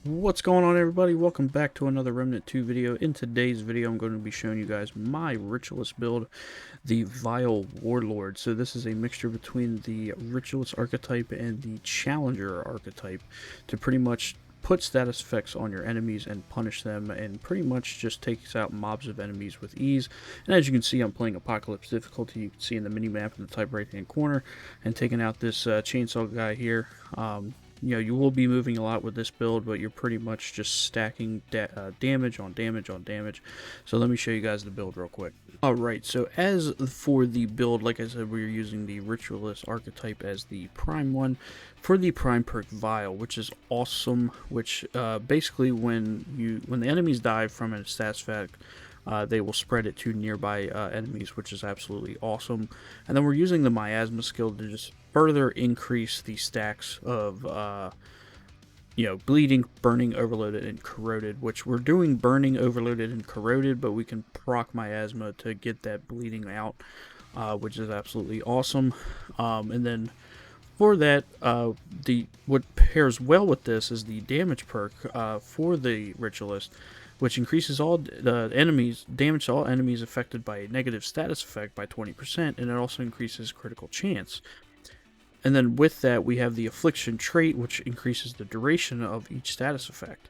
What's going on, everybody? Welcome back to another Remnant 2 video. In today's video, I'm going to be showing you guys my Ritualist build, the Vile Warlord. So this is a mixture between the Ritualist archetype and the Challenger archetype to pretty much put status effects on your enemies and punish them, and pretty much just takes out mobs of enemies with ease. And as you can see, I'm playing Apocalypse difficulty. You can see in the mini-map in the top right-hand corner, and taking out this chainsaw guy here. You know, you will be moving a lot with this build, but you're pretty much just stacking damage on damage on damage. So let me show you guys the build real quick. Alright, so as for the build, like I said, we're using the Ritualist archetype as the prime one for the prime perk Vile, which is awesome, which basically when the enemies die from a stats effect, they will spread it to nearby enemies, which is absolutely awesome. And then we're using the miasma skill to just further increase the stacks of bleeding, burning, overloaded, and corroded, which we're doing burning, overloaded, and corroded, but we can proc miasma to get that bleeding out, which is absolutely awesome. And then for that, what pairs well with this is the damage perk for the Ritualist, which increases all damage to all enemies affected by a negative status effect by 20%, and it also increases critical chance. And then with that, we have the Affliction trait, which increases the duration of each status effect.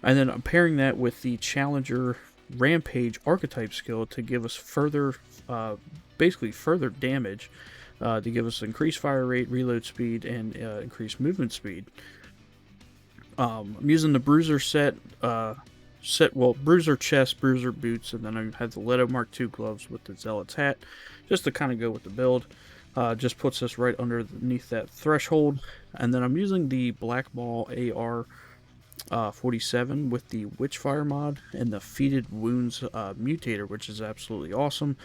And then pairing that with the Challenger Rampage archetype skill to give us further, basically further damage, to give us increased fire rate, reload speed, and increased movement speed. I'm using the Bruiser Bruiser chest, Bruiser boots, and then I have the Leto Mark II gloves with the Zealot's hat, just to kind of go with the build. Just puts us right underneath that threshold. And then I'm using the Black Ball AR 47 with the Witchfire mod and the Feeded Wounds mutator, which is absolutely awesome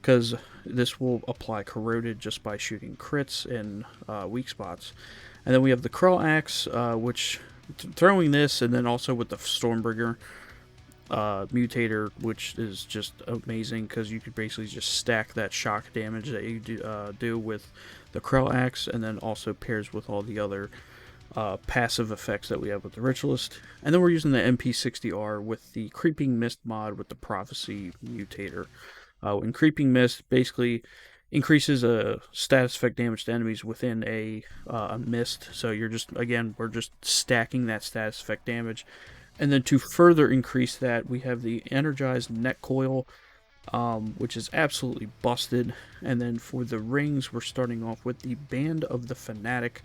because this will apply corroded just by shooting crits and weak spots. And then we have the Crawl Axe, which throwing this, and then also with the Stormbringer mutator, which is just amazing because you could basically just stack that shock damage that you do with the Krell Axe, and then also pairs with all the other passive effects that we have with the Ritualist. And then we're using the MP60R with the Creeping Mist mod with the Prophecy mutator. And Creeping Mist basically increases a status effect damage to enemies within a mist, so you're just, again, we're just stacking that status effect damage. And then to further increase that, we have the Energized Net Coil, which is absolutely busted. And then for the rings, we're starting off with the Band of the Fanatic,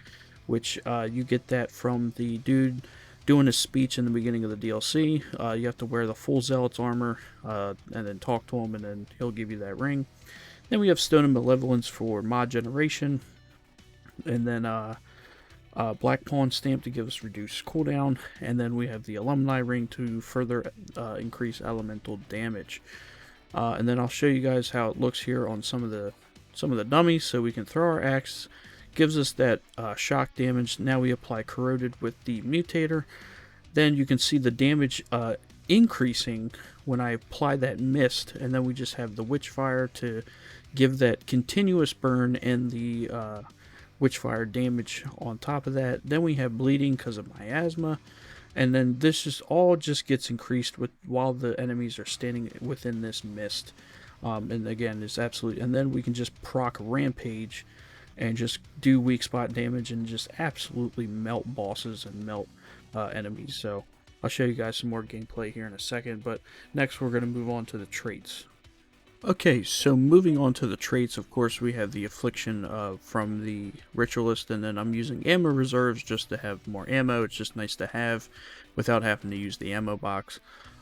which you get that from the dude doing his speech in the beginning of the DLC. You have to wear the full Zealot's armor and then talk to him, and then he'll give you that ring. Then we have Stone of Malevolence for mod generation, and then Black Pawn Stamp to give us reduced cooldown, and then we have the Alumni Ring to further increase elemental damage. And then I'll show you guys how it looks here on some of the dummies. So we can throw our axe, gives us that shock damage. Now we apply corroded with the mutator. Then you can see the damage increasing when I apply that mist, and then we just have the Witchfire to give that continuous burn and the Witchfire damage on top of that. Then we have bleeding because of miasma, and then this just all gets increased while the enemies are standing within this mist. And again, it's absolutely, and then we can just proc Rampage and just do weak spot damage and just absolutely melt bosses and melt enemies. So I'll show you guys some more gameplay here in a second, but next we're going to move on to the traits. Okay, so moving on to the traits, of course, we have the Affliction from the Ritualist, and then I'm using ammo reserves just to have more ammo. It's just nice to have without having to use the ammo box.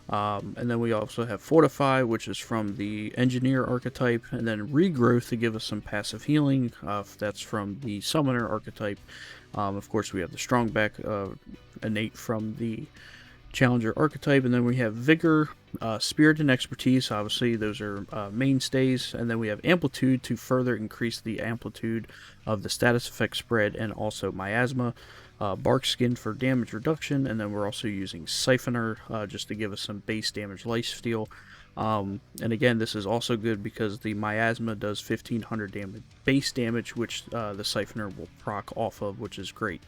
And then we also have Fortify, which is from the Engineer archetype, and then Regrowth to give us some passive healing. That's from the Summoner archetype. Of course, we have the Strongback innate from the Challenger archetype, and then we have Vigor, Spirit, and Expertise. Obviously, those are mainstays. And then we have Amplitude to further increase the amplitude of the status effect spread, and also Miasma, Bark Skin for damage reduction, and then we're also using Siphoner just to give us some base damage lifesteal. And again, this is also good because the miasma does 1500 damage, base damage, which the siphoner will proc off of, which is great.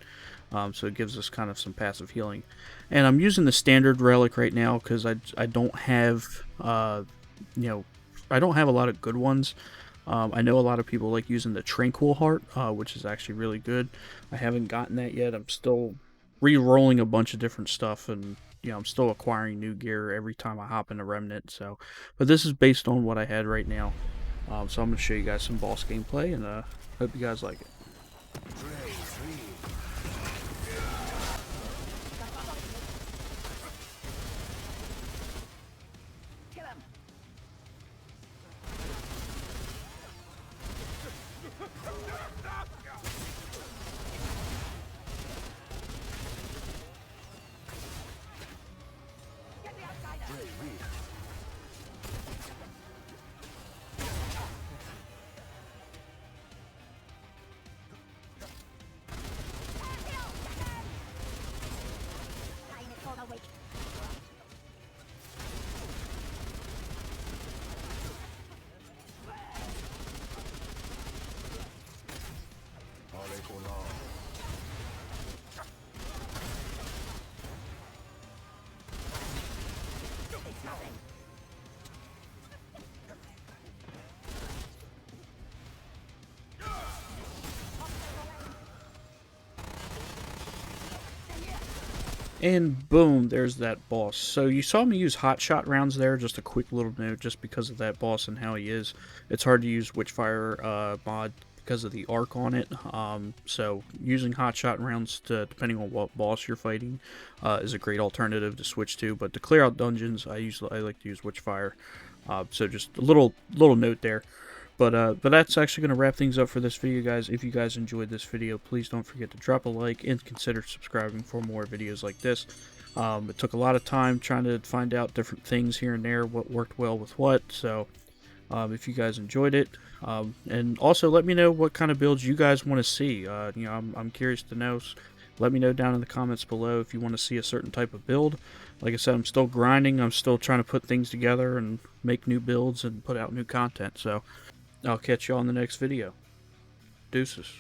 So it gives us kind of some passive healing. And I'm using the standard relic right now because I don't have, you know, I don't have a lot of good ones. I know a lot of people like using the Tranquil Heart, which is actually really good. I haven't gotten that yet. I'm still re-rolling a bunch of different stuff, and I'm still acquiring new gear every time I hop into Remnant. So, but this is based on what I had right now. So I'm gonna show you guys some boss gameplay, and hope you guys like it. And boom, there's that boss. So you saw me use hot shot rounds there, just a quick little note, just because of that boss and how he is. It's hard to use Witchfire mod because of the arc on it. So using hot shot rounds, depending on what boss you're fighting, is a great alternative to switch to. But to clear out dungeons, I like to use Witchfire. So just a little note there. But that's actually going to wrap things up for this video, guys. If you guys enjoyed this video, please don't forget to drop a like and consider subscribing for more videos like this. It took a lot of time trying to find out different things here and there, what worked well with what. So if you guys enjoyed it, and also let me know what kind of builds you guys want to see. I'm curious to know. Let me know down in the comments below if you want to see a certain type of build. Like I said, I'm still grinding. I'm still trying to put things together and make new builds and put out new content. So I'll catch you all in the next video. Deuces.